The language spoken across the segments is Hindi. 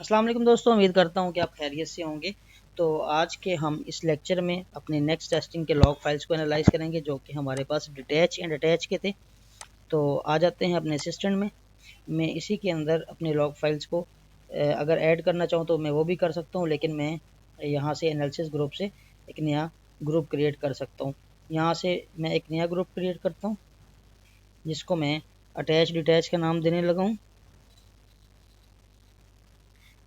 अस्सलाम वालेकुम दोस्तों, उम्मीद करता हूँ कि आप खैरियत से होंगे। तो आज के हम इस लेक्चर में अपने नेक्स्ट टेस्टिंग के लॉग फाइल्स को एनालाइज करेंगे जो कि हमारे पास डिटैच एंड अटैच के थे। तो आ जाते हैं अपने असिस्टेंट में। मैं इसी के अंदर अपने लॉग फाइल्स को अगर ऐड करना चाहूँ तो मैं वो भी कर सकता हूँ, लेकिन मैं यहाँ से एनालिसिस ग्रुप से एक नया ग्रुप क्रिएट कर सकता हूँ। यहाँ से मैं एक नया ग्रुप क्रिएट करता हूँ जिसको मैं अटैच डिटैच का नाम देने लगा हूँ।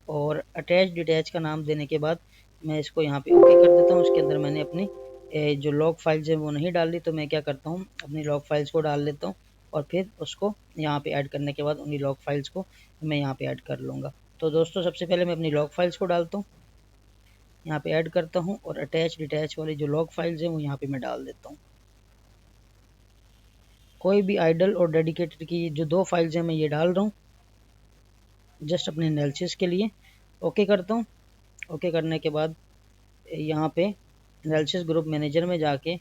और अटैच डिटैच का नाम देने के बाद मैं इसको यहाँ पे ओके कर देता हूँ। उसके अंदर मैंने अपनी जो लॉग फाइल्स है वो नहीं डाल दी, तो मैं क्या करता हूँ अपनी लॉग फाइल्स को डाल लेता हूँ और फिर उसको यहाँ पे ऐड करने के बाद उन्हीं लॉग फाइल्स को मैं यहाँ पे ऐड कर लूँगा। तो दोस्तों सबसे पहले मैं अपनी लॉग फाइल्स को डालता हूँ, यहाँ पे ऐड करता हूँ और अटैच डिटैच वाली जो लॉग फाइल्स हैं वो यहाँ पे मैं डाल देता हूँ। कोई भी आइडल और डेडिकेटेड की जो दो फाइल्स हैं मैं ये डाल रहा हूँ जस्ट अपने एनालिसिस के लिए। ओके करता हूँ। ओके करने के बाद यहाँ पे एनालिसिस ग्रुप मैनेजर में जाके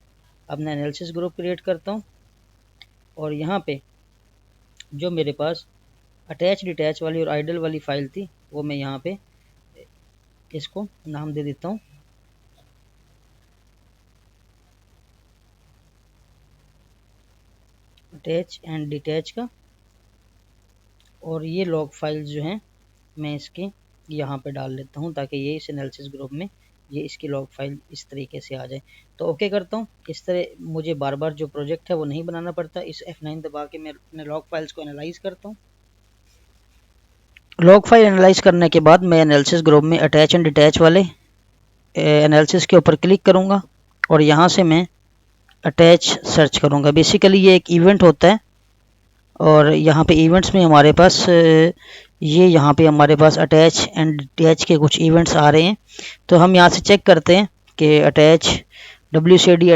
अपना एनालिसिस ग्रुप क्रिएट करता हूँ और यहाँ पे जो मेरे पास अटैच डिटैच वाली और आइडल वाली फाइल थी वो मैं यहाँ पे इसको नाम दे देता हूँ अटैच एंड डिटैच का। और ये लॉग फाइल्स जो हैं मैं इसके यहाँ पे डाल लेता हूँ ताकि ये इस एनालिसिस ग्रुप में ये इसकी लॉग फाइल इस तरीके से आ जाए। तो ओके करता हूँ। इस तरह मुझे बार बार जो प्रोजेक्ट है वो नहीं बनाना पड़ता। इस F9 दबा के मैं अपने लॉग फाइल्स को एनालाइज करता हूँ। लॉग फाइल एनालाइज करने के बाद मैं एनालिसिस ग्रुप में अटैच एंड डिटैच वाले एनालिसिस के ऊपर क्लिक करूँगा और यहाँ से मैं अटैच सर्च करूँगा। बेसिकली ये एक इवेंट होता है और यहाँ पे इवेंट्स में हमारे पास यहाँ पे हमारे पास अटैच एंड डिटैच के कुछ इवेंट्स आ रहे हैं। तो हम यहाँ से चेक करते हैं कि attach WCD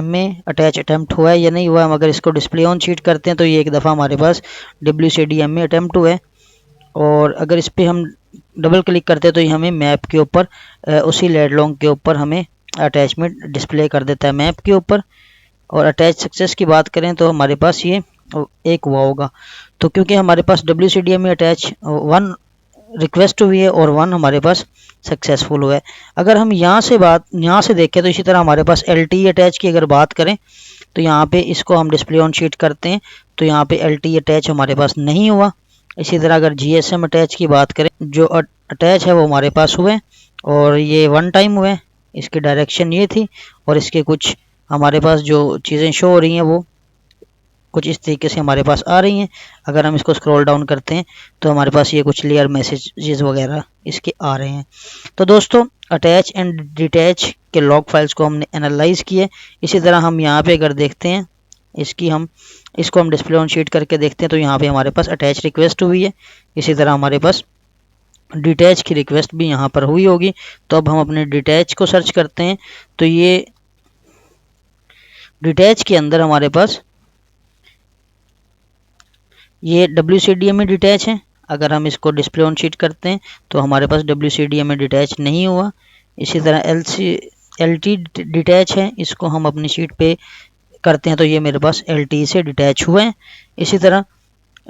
MA attach attempt हुआ है या नहीं हुआ है। हम अगर इसको डिस्प्ले ऑन शीट करते हैं तो ये एक दफ़ा हमारे पास WCD MA अटैम्प्ट हुआ है। और अगर इस पर हम डबल क्लिक करते हैं तो ये हमें मैप के ऊपर उसी लेड लॉन्ग के ऊपर हमें अटैचमेंट डिस्प्ले कर देता है मैप के ऊपर। और अटैच सक्सेस की बात करें तो हमारे पास ये एक हुआ होगा। तो क्योंकि हमारे पास WCD में अटैच 1 रिक्वेस्ट हुई है और 1 हमारे पास सक्सेसफुल हुआ है। अगर हम यहाँ से देखें तो इसी तरह हमारे पास LTE अटैच की अगर बात करें तो यहाँ पे इसको हम डिस्प्ले ऑन शीट करते हैं तो यहाँ पे LTE अटैच हमारे पास नहीं हुआ। इसी तरह अगर GSM अटैच की बात करें जो अटैच है वो हमारे पास हुए और ये 1 टाइम हुए। इसकी डायरेक्शन ये थी और इसके कुछ हमारे पास जो चीज़ें शो हो रही हैं वो कुछ इस तरीके से हमारे पास आ रही हैं। अगर हम इसको स्क्रॉल डाउन करते हैं तो हमारे पास ये कुछ क्लियर मैसेजेस वगैरह इसके आ रहे हैं। तो दोस्तों अटैच एंड डिटैच के लॉग फाइल्स को हमने एनालाइज किए। इसी तरह हम यहाँ पे अगर देखते हैं इसको हम डिस्प्ले ऑन शीट करके देखते हैं तो यहाँ पे हमारे पास अटैच रिक्वेस्ट हुई है। इसी तरह हमारे पास डिटैच की रिक्वेस्ट भी यहाँ पर हुई होगी। तो अब हम अपने डिटैच को सर्च करते हैं तो ये डिटैच के अंदर हमारे पास ये WCD में डिटैच है। अगर हम इसको डिस्प्ले ऑन शीट करते हैं तो हमारे पास WCD में डिटैच नहीं हुआ। इसी तरह LT डिटैच है, इसको हम अपनी शीट पे करते हैं तो ये मेरे पास LT से डिटैच हुए हैं। इसी तरह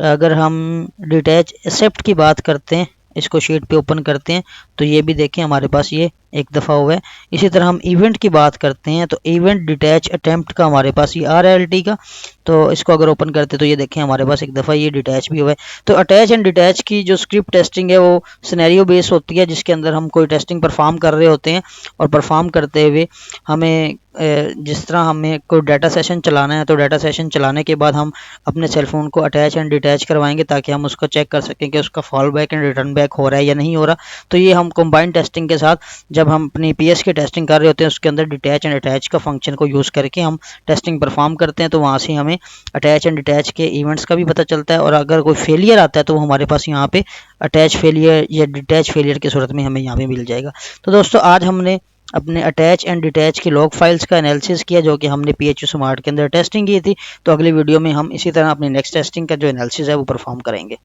अगर हम डिटैच एक्सेप्ट की बात करते हैं, इसको शीट पे ओपन करते हैं तो ये भी देखें हमारे पास ये एक दफ़ा हुआ है। इसी तरह हम इवेंट की बात करते हैं तो इवेंट डिटैच अटैम्प्ट का हमारे पास ये आ रहा है LT का। तो इसको अगर ओपन करते तो ये देखें हमारे पास एक दफ़ा ये डिटैच भी हुआ है। तो अटैच एंड डिटैच की जो स्क्रिप्ट टेस्टिंग है वो सिनेरियो बेस होती है जिसके अंदर हम कोई टेस्टिंग परफॉर्म कर रहे होते हैं और परफॉर्म करते हुए हमें जिस तरह हमें कोई डाटा सेशन चलाना है तो डाटा सेशन चलाने के बाद हम अपने सेलफोन को अटैच एंड डिटैच करवाएंगे ताकि हम उसको चेक कर सकें कि उसका fall back and return back हो रहा है या नहीं हो रहा। तो ये हम कंबाइंड टेस्टिंग के साथ जब हम अपनी PS की टेस्टिंग कर रहे होते हैं उसके अंदर डिटैच एंड अटैच का फंक्शन को यूज़ करके हम टेस्टिंग परफॉर्म करते हैं। तो वहाँ से हमें अटैच एंड डिटैच के इवेंट्स का भी पता चलता है और अगर कोई फेलियर आता है तो वो हमारे पास यहाँ पे अटैच फेलियर या डिटैच फेलियर की सूरत में हमें यहाँ पे मिल जाएगा। तो दोस्तों आज हमने अपने अटैच एंड डिटैच की लॉग फाइल्स का एनालिसिस किया जो कि हमने PHU स्मार्ट के अंदर टेस्टिंग की थी। तो अगली वीडियो में हम इसी तरह अपनी नेक्स्ट टेस्टिंग का जो एनालिसिस है वो परफॉर्म करेंगे।